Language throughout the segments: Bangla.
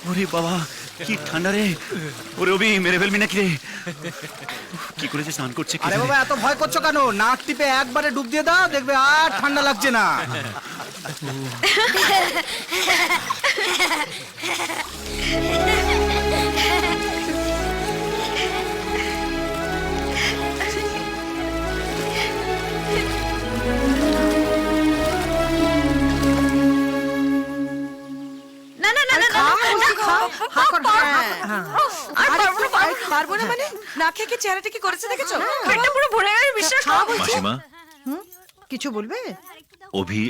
ওরে বাবা কি ঠান্ডা রে। ওরে অভি মেরে ফেলবি নাকি রে? কি করেছে স্নান করছে কি আরে জানে? বাবা এত ভয় করছো কেন? নাক টিপে একবারে ডুব দিয়ে দাও, দেখবে আর ঠান্ডা লাগছে না। না না না না না, আর পারবো না মানে না খেয়ে কি চেহারাটা কি করেছে দেখেছো? পেটটা পুরো ভরে গেছে, বিশ্বাস করো। মাসিমা কিছু বলবে? অভি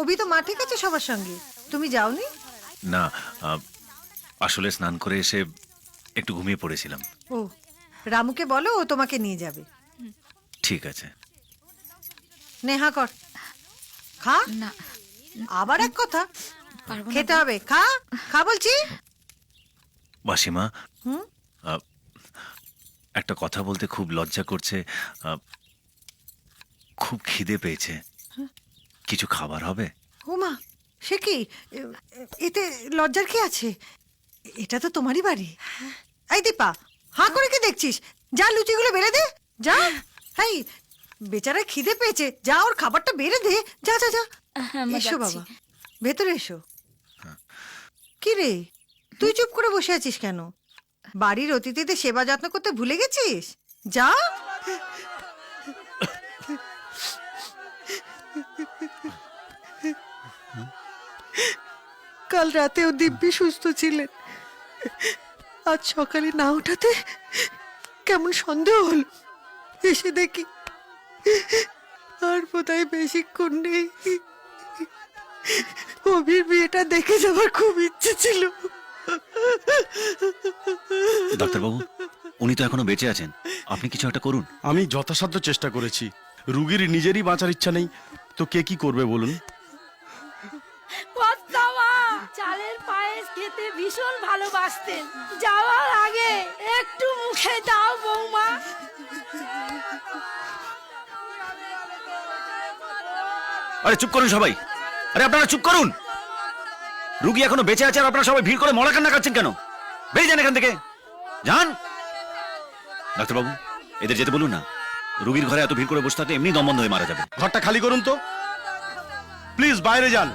অভি তো মাঠে গেছে সবার সঙ্গে, তুমি যাওনি? না আসলে স্নান করে এসে একটু ঘুমিয়ে পড়েছিলাম। ও, রামুকে বলো ও তোমাকে নিয়ে যাবে। ঠিক আছে। নেহা কর, খা। না আবার এক কথা, পারবো না। খেতে হবে, খা খা বলছি। মাসিমা হুম? একটা কথা বলতে খুব লজ্জা করছে। খুব খিদে পেয়েছে, কিছু খাবার হবে? ওমা, সে কি? এতে লজ্জার কি আছে? এটা তো তোমারই বাড়ি। এই দীপা, হাঁ করে কি দেখছিস? যা লুচিগুলো বেড়ে দে, যা। এই বেচারা খিদে পেয়েছে, যা ওর খাবারটা বেড়ে দে, যা যা যা। এসো বাবা, ভেতরে এসো। কি রে, তুই চুপ করে বসে আছিস কেন? বাড়ির অতিথিদের সেবা যত্ন করতে ভুলে গেছিস? যা। কাল রাতেও দিব্যি সুস্থ ছিলেন, আজ সকালে না ওঠাতে কেমন সন্দেহ হলো। এসে দেখি আর বোধহয় বেশিক্ষণ নেই। অভির বিয়েটা দেখে যাওয়ার খুব ইচ্ছে ছিল। ডাক্তারবাবু, উনি তো এখনো বেঁচে আছেন, আপনি কিছু একটা করুন। আমি যথাসাধ্য চেষ্টা করেছি, রুগীর নিজেরই বাঁচার ইচ্ছা নেই তো কে কি করবে বলুন? কর্তামা চালের পায়েস খেতে ভীষণ ভালোবাসতেন, যাওয়ার আগে একটু মুখে দাও বৌমা। আরে চুপ করুন সবাই, আরে আপনারা চুপ করুন। রুগী এখনো বেঁচে আছে আর আপনারা সবাই ভিড় করে মলা কান্না কাটছেন কেন? বেরিয়ে যান এখান থেকে, যান। ডাক্তারবাবু, এদের যেতে বলুন না। রুগীর ঘরে এত ভিড় করে বসে থাকলে এমনি দম বন্ধ হয়ে মারা যাবে। ঘরটা খালি করুন তো প্লিজ, বাইরে যান।